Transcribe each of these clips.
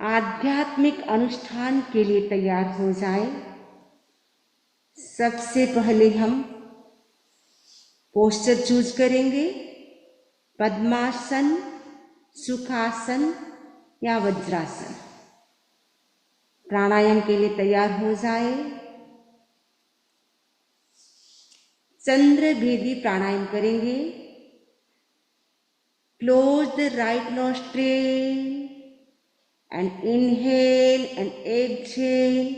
आध्यात्मिक अनुष्ठान के लिए तैयार हो जाए। सबसे पहले हम पोस्चर चूज करेंगे, पद्मासन, सुखासन या वज्रासन। प्राणायाम के लिए तैयार हो जाए। चंद्र भेदी प्राणायाम करेंगे। Close the right nostril and inhale and exhale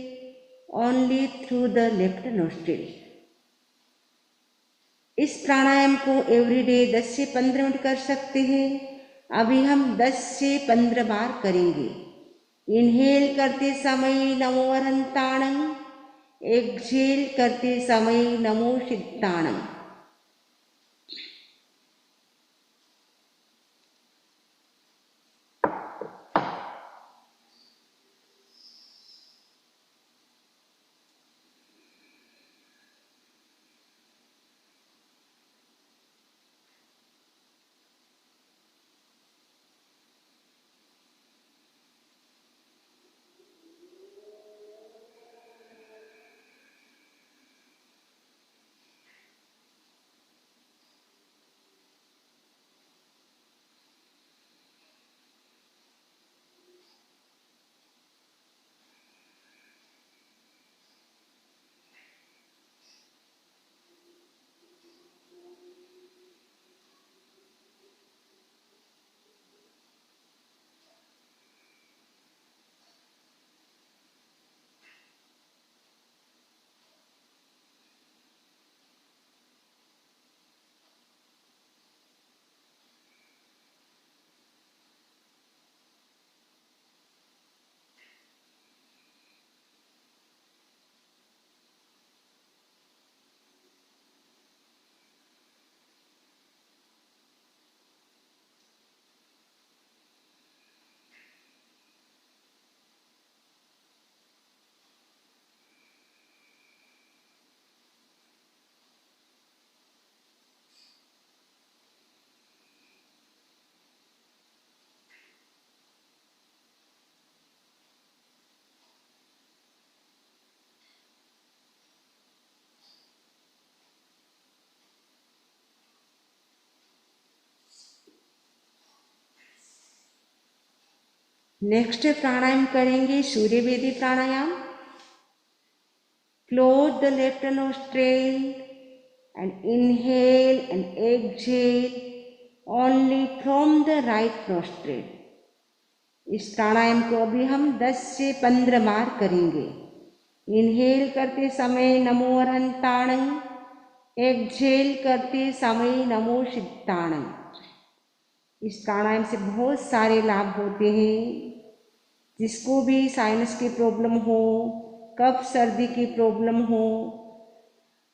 only through the left nostril। इस प्राणायाम को एवरीडे 10 से 15 मिनट कर सकते हैं। अभी हम 10 से 15 बार करेंगे। इनहेल करते समय नमो अरहंताणं, एक्सहेल करते समय नमो सिद्धाणं। नेक्स्ट प्राणायाम करेंगे Surya Bhedi pranayam. Close the left nostril and inhale and exhale only from the right nostril। इस प्राणायाम को अभी हम 10 से 15 बार करेंगे। इनहेल करते समय नमो अरहंताणं, एक्सहेल करते समय नमो सिद्धाणं। इस प्राणायाम से बहुत सारे लाभ होते हैं। जिसको भी साइनस की प्रॉब्लम हो, कफ सर्दी की प्रॉब्लम हो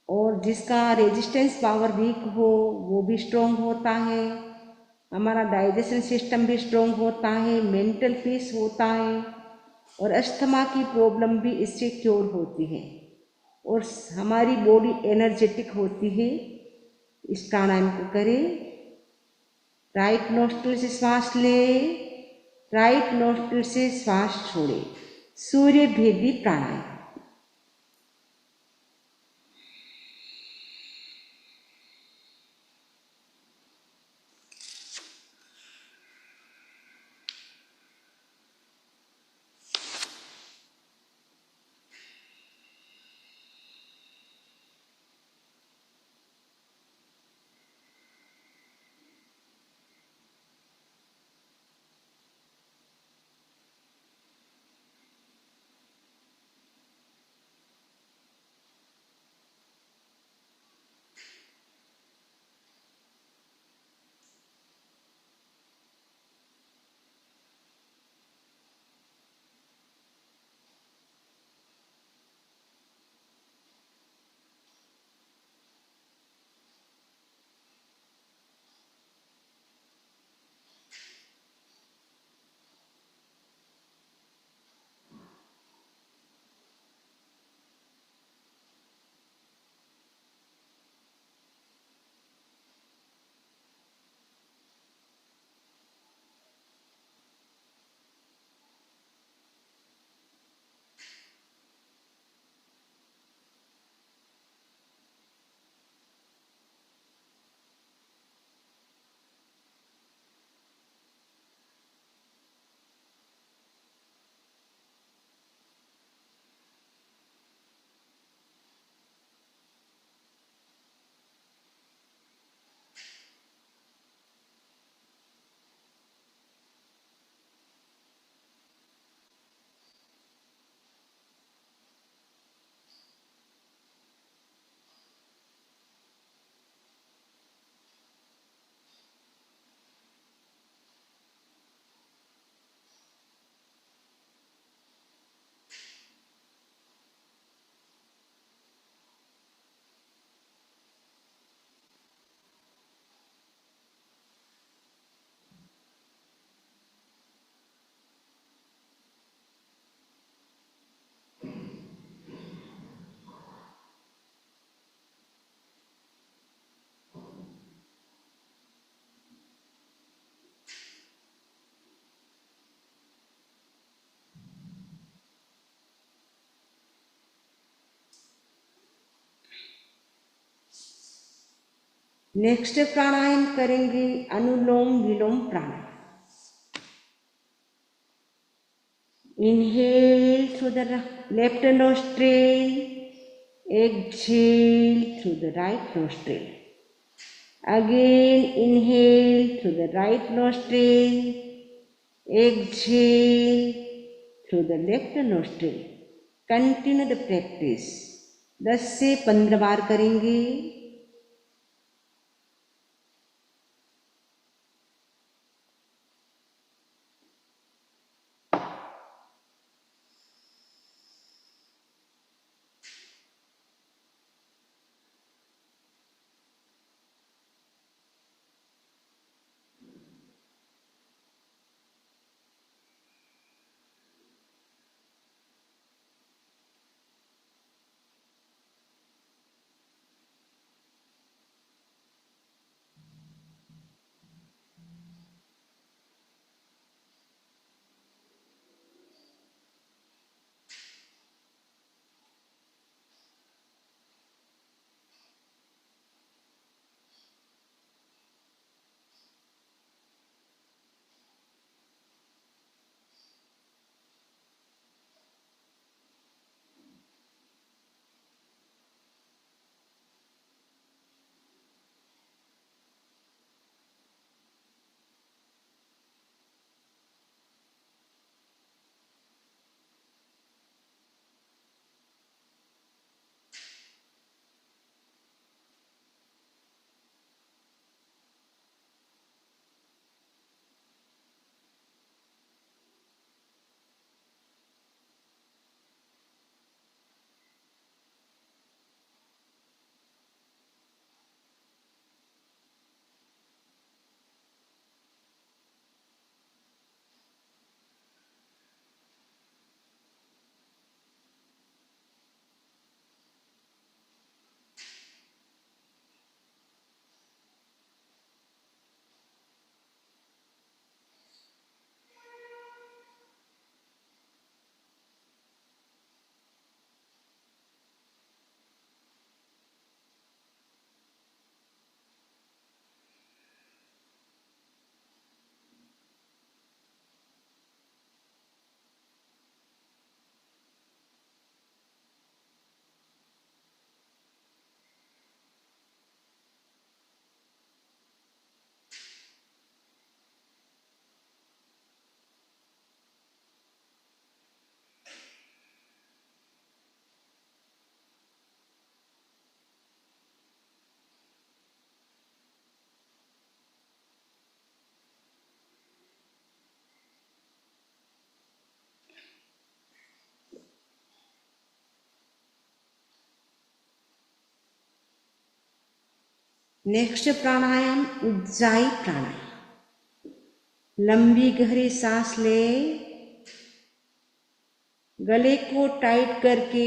और जिसका रेजिस्टेंस पावर वीक हो वो भी स्ट्रोंग होता है। हमारा डाइजेशन सिस्टम भी स्ट्रोंग होता है, मेंटल पीस होता है और अस्थमा की प्रॉब्लम भी इससे क्योर होती है और हमारी बॉडी एनर्जेटिक होती है। इस प्राणायाम को करें। राइट नोस्ट्रिल से श्वास ले, राइट नोस्ट्रिल से श्वास छोड़े। सूर्य भेदी प्राणायाम। नेक्स्ट प्राणायाम करेंगे Anulom Vilom pranayam. Inhale through the left nostril, exhale through the right nostril. Again inhale through the right nostril, exhale through the left nostril. Continue the practice 10 से 15 बार करेंगे। नेक्स्ट प्राणायाम उज्जाई प्राणायाम। लंबी गहरी सांस ले, गले को टाइट करके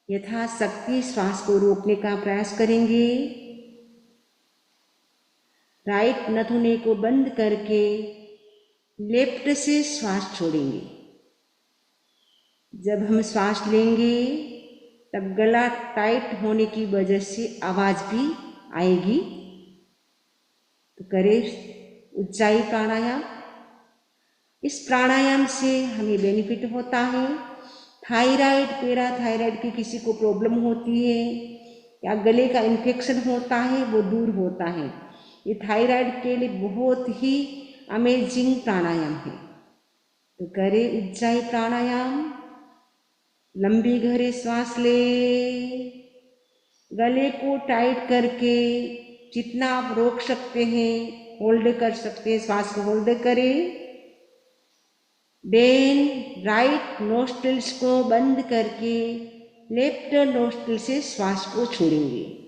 यथाशक्ति श्वास को रोकने का प्रयास करेंगे। राइट नथुने को बंद करके लेफ्ट से श्वास छोड़ेंगे। जब हम श्वास लेंगे तब गला टाइट होने की वजह से आवाज भी आएगी। तो करें उज्जाई प्राणायाम। इस प्राणायाम से हमें बेनिफिट होता है। थायराइड, पैराथायराइड की किसी को प्रॉब्लम होती है या गले का इन्फेक्शन होता है वो दूर होता है। ये थायराइड के लिए बहुत ही अमेजिंग प्राणायाम है। तो करें उज्जाई प्राणायाम। लंबी गहरी सांस ले, गले को टाइट करके जितना आप रोक सकते हैं होल्ड कर सकते हैं, श्वास को होल्ड करें। देन राइट नोस्ट्रिल्स को बंद करके लेफ्ट नोस्ट्रिल से श्वास को छोड़ेंगे।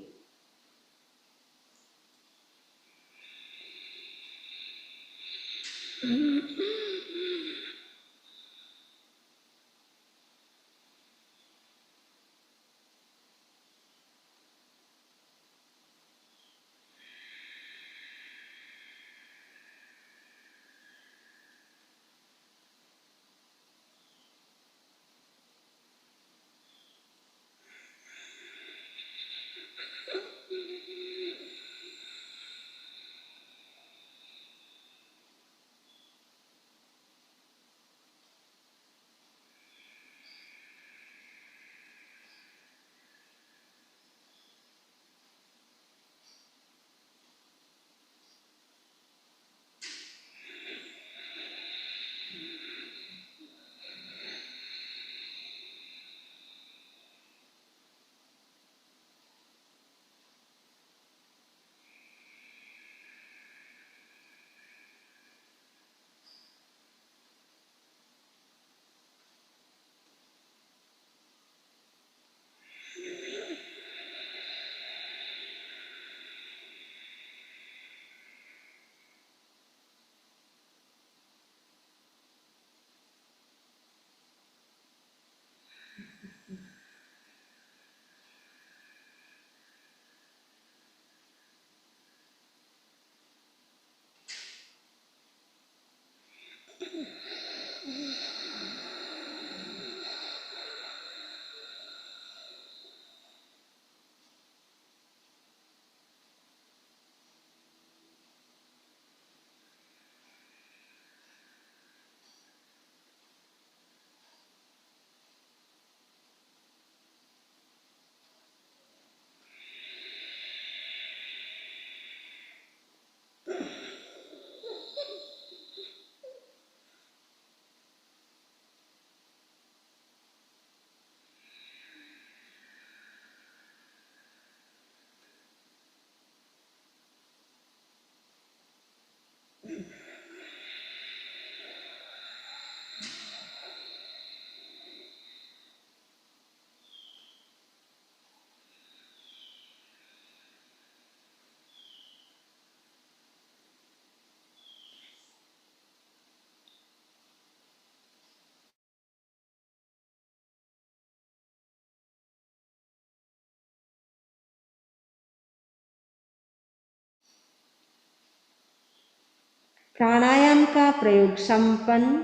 प्राणायाम का प्रयोग संपन्न।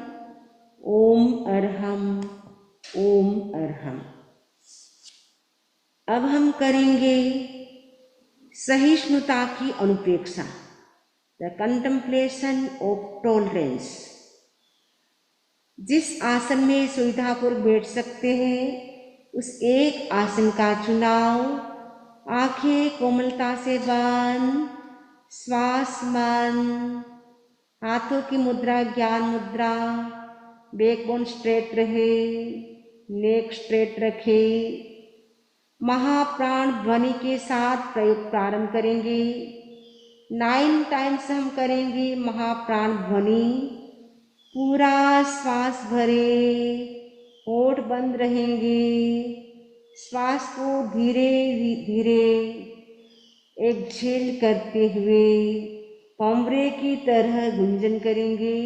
ओम अरहम, ओम अरहम। अब हम करेंगे सहिष्णुता की अनुप्रेक्षा, द कंटेम्पलेशन ऑफ टॉलरेंस। जिस आसन में सुविधापूर्वक बैठ सकते हैं उस एक आसन का चुनाव। आंखें कोमलता से बंद, श्वास बंद, हाथों की मुद्रा ज्ञान मुद्रा, बैकबोन स्ट्रेट रहे, नेक स्ट्रेट रखे। महाप्राण ध्वनि के साथ प्रयोग प्रारंभ करेंगे। 9 टाइम्स हम करेंगे महाप्राण ध्वनि। पूरा श्वास भरे, होठ बंद रहेंगे। श्वास को धीरे धीरे एक्सहेल करते हुए पंवरे की तरह गुंजन करेंगे।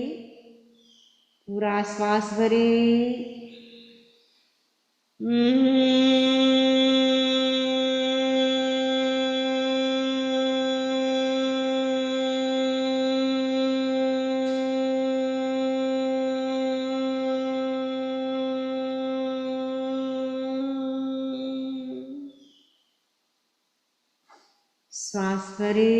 पूरा श्वास भरे। श्वास भरे।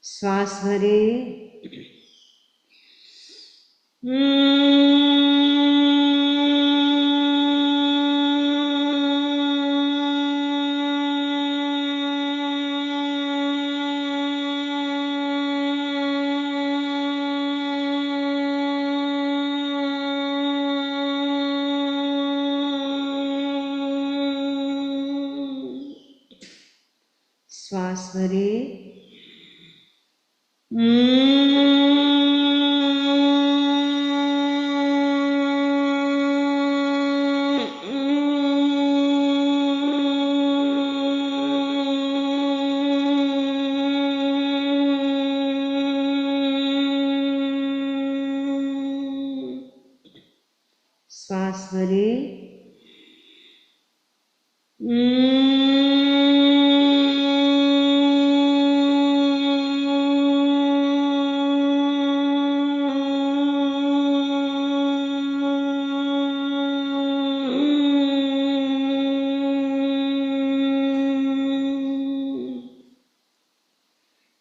श्वास भरे। श्वास भरे। श्वास भरे।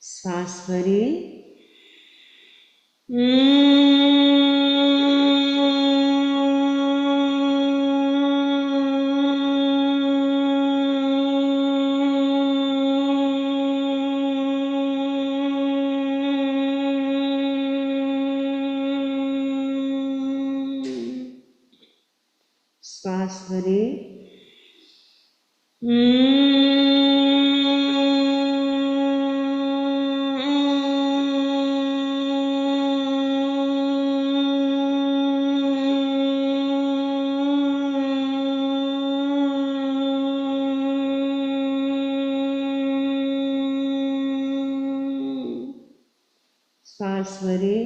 श्वास भरे। श्वास भरे। श्वास भरे।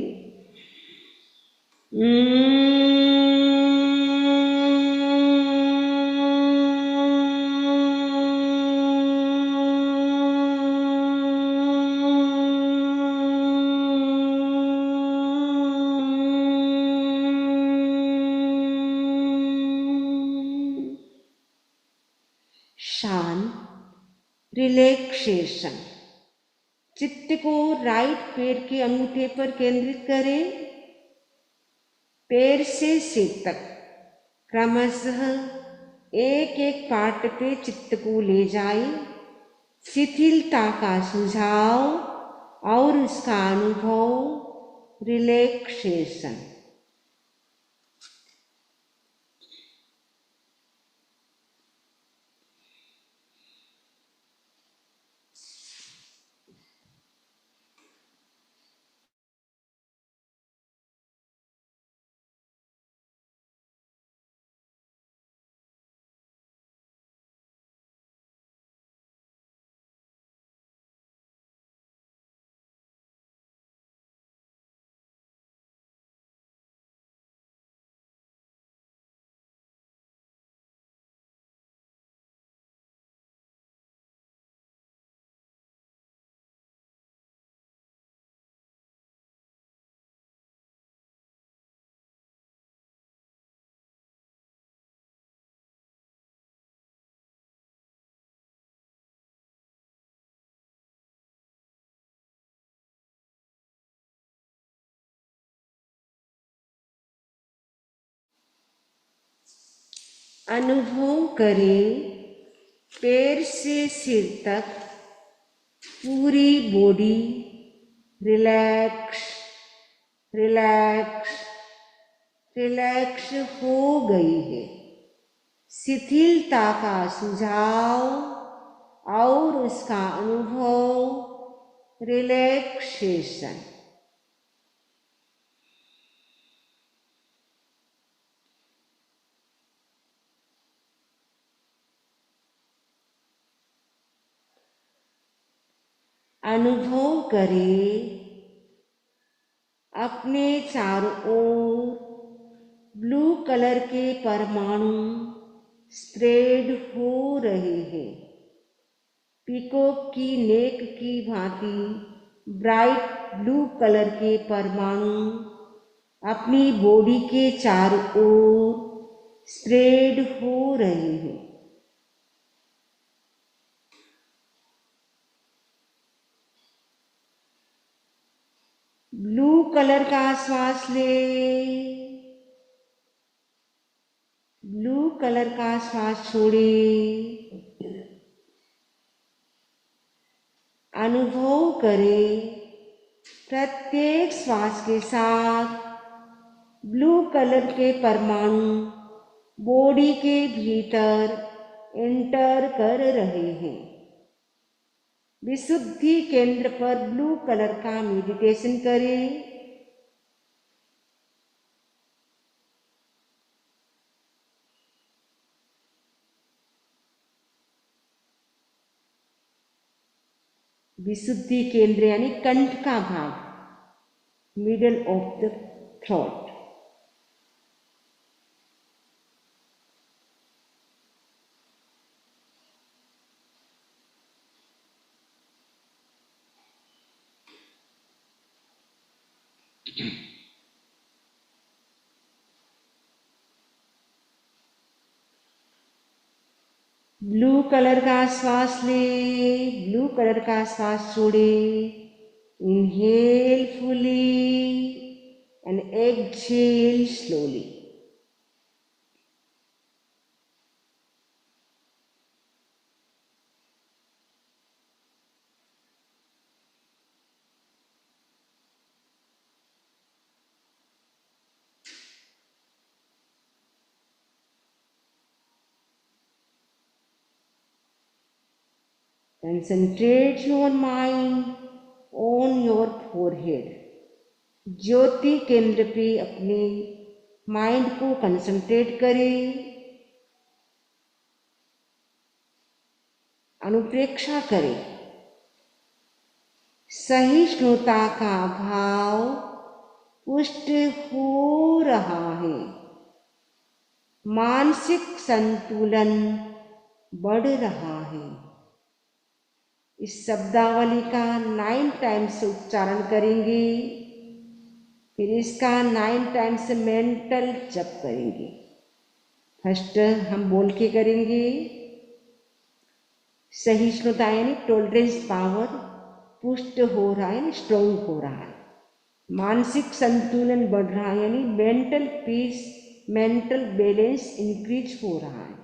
शांत रिलैक्सेशन। चित्त को राइट पैर के अंगूठे पर केंद्रित करें। पैर से सिर तक क्रमशः एक एक पार्ट पे चित्त को ले जाए। शिथिलता का सुझाव और उसका अनुभव, रिलैक्सेशन। अनुभव करें पैर से सिर तक पूरी बॉडी रिलैक्स रिलैक्स रिलैक्स हो गई है। शिथिलता का सुझाव और उसका अनुभव रिलैक्सेशन। अनुभव करें अपने चारों ओर ब्लू कलर के परमाणु स्प्रेड हो रहे हैं। पीकॉक की नेक की भांति ब्राइट ब्लू कलर के परमाणु अपनी बॉडी के चारों ओर स्प्रेड हो रहे हैं। ब्लू कलर का श्वास ले, ब्लू कलर का श्वास छोड़े। अनुभव करें प्रत्येक श्वास के साथ ब्लू कलर के परमाणु बॉडी के भीतर एंटर कर रहे हैं। विशुद्धि केंद्र पर ब्लू कलर का मेडिटेशन करें। विशुद्धि केंद्र यानी कंठ का भाग, middle of the throat. Blue colour का श्वास ले, ब्लू कलर का श्वास छोड़े। Inhale fully and exhale slowly. Concentrate your mind on your forehead. ज्योति केंद्र पे अपने माइंड को कंसंट्रेट करें। अनुप्रेक्षा करें। सहिष्णुता का भाव पुष्ट हो रहा है। मानसिक संतुलन बढ़ रहा है। इस शब्दावली का 9 टाइम्स उच्चारण करेंगे, फिर इसका 9 टाइम्स मेंटल जप करेंगे। फर्स्ट हम बोल के करेंगे। सहिष्णुता यानी टॉलरेंस पावर पुष्ट हो रहा है, स्ट्रॉन्ग हो रहा है। मानसिक संतुलन बढ़ रहा है यानी mental peace, mental balance increase हो रहा है।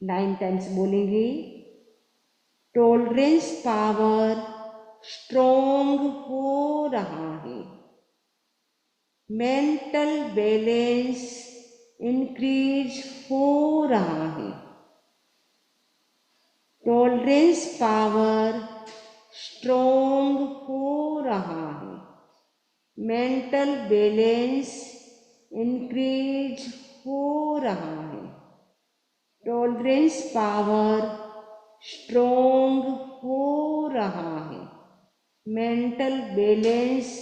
9 टाइम्स बोलेंगे। टॉलरेंस पावर स्ट्रॉन्ग हो रहा है। मेंटल बैलेंस इंक्रीज हो रहा है। टॉलरेंस पावर स्ट्रॉन्ग हो रहा है। मेंटल बैलेंस इंक्रीज हो रहा है। टॉलरेंस पावर स्ट्रॉन्ग हो रहा है। मेंटल बैलेंस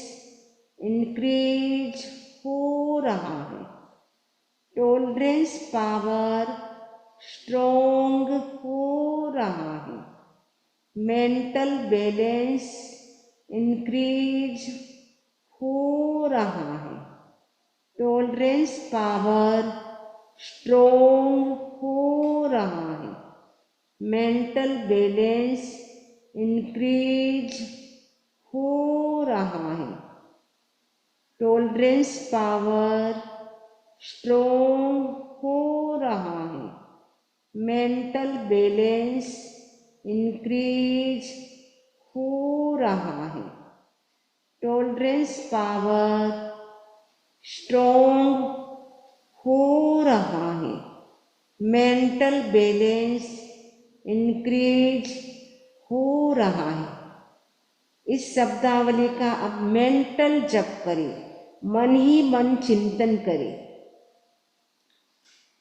इंक्रीज हो रहा है। टॉलरेंस पावर स्ट्रॉन्ग हो रहा है। मेंटल बैलेंस इंक्रीज हो रहा है। टॉलरेंस पावर स्ट्रॉन्ग हो रहा है। मेंटल बैलेंस इंक्रीज हो रहा है। टॉलरेंस पावर स्ट्रॉन्ग हो रहा है। मेंटल बैलेंस इंक्रीज हो रहा है। टॉलरेंस पावर स्ट्रॉन्ग हो रहा है। मेंटल बैलेंस इंक्रीज हो रहा है। इस शब्दावली का अब मेंटल जप करें, मन ही मन चिंतन करें।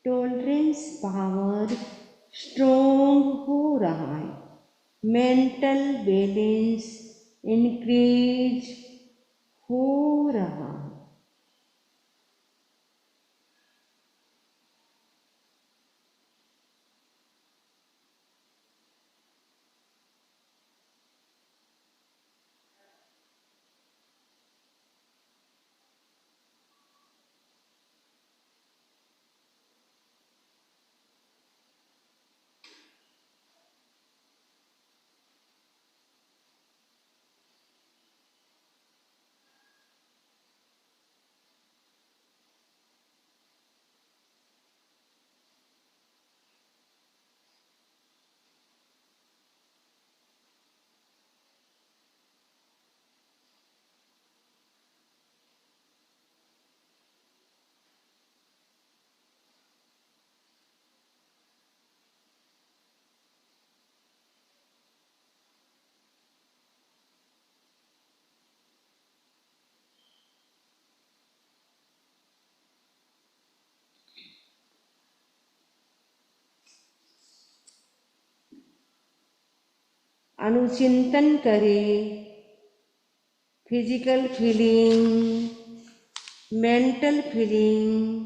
टॉलरेंस पावर स्ट्रॉन्ग हो रहा है। मेंटल बैलेंस इंक्रीज हो रहा है। अनुचिंतन करें। Physical feeling, mental feeling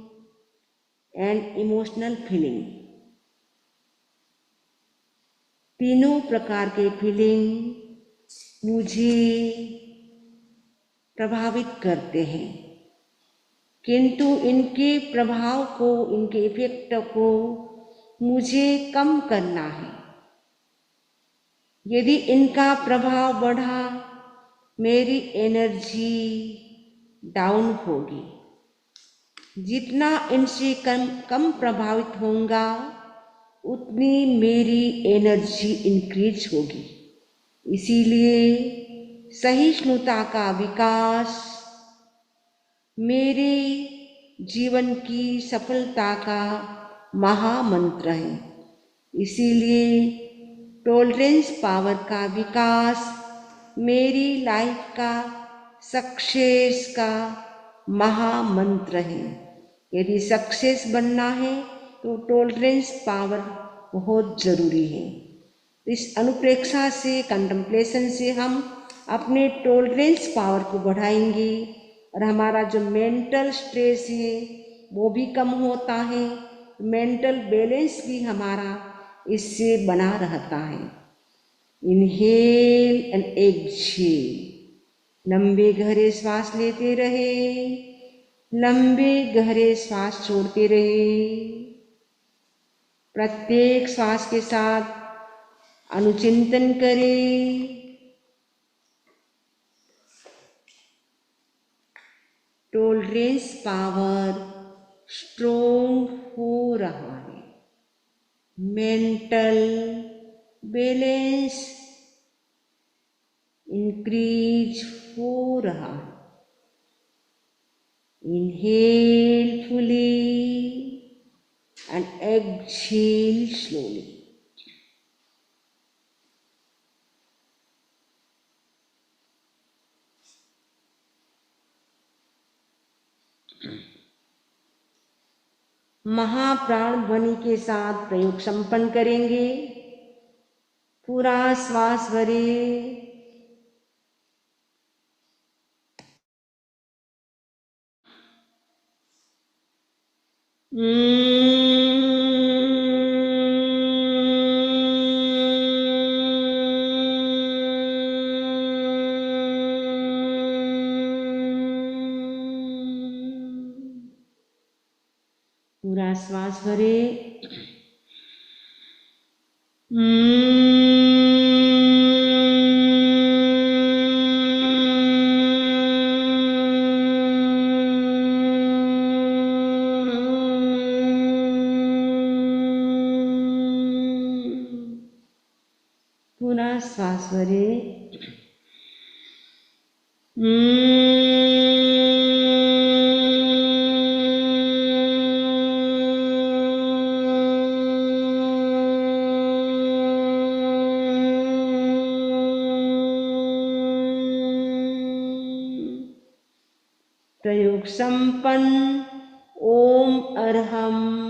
and emotional feeling, तीनों प्रकार के फीलिंग मुझे प्रभावित करते हैं, किंतु इनके प्रभाव को, इनके इफेक्ट को मुझे कम करना है। यदि इनका प्रभाव बढ़ा, मेरी एनर्जी डाउन होगी। जितना इनसे कम प्रभावित होऊंगा, उतनी मेरी एनर्जी इंक्रीज होगी। इसीलिए सहिष्णुता का विकास मेरे जीवन की सफलता का महामंत्र है। इसीलिए टॉलरेंस पावर का विकास मेरी लाइफ का सक्सेस का महामंत्र है। यदि सक्सेस बनना है तो टॉलरेंस पावर बहुत ज़रूरी है। इस अनुप्रेक्षा से, कंटेम्पलेशन से हम अपने टॉलरेंस पावर को बढ़ाएंगे और हमारा जो मेंटल स्ट्रेस है वो भी कम होता है। मेंटल बैलेंस भी हमारा इससे बना रहता है। इनहेल एंड एक्सहेल, लंबे गहरे श्वास लेते रहे, लंबे गहरे श्वास छोड़ते रहे। प्रत्येक श्वास के साथ अनुचिंतन करें। टॉलरेंस पावर स्ट्रॉन्ग हो रहा है। मेंटल बैलेंस इंक्रीज हो रहा है। Inhale fully and exhale slowly. महाप्राण ध्वनि के साथ प्रयोग संपन्न करेंगे। पूरा श्वास भरें। पूरा श्वास भरें। पुनः श्वास भरें। प्रयोग संपन्न। ओम अरहम।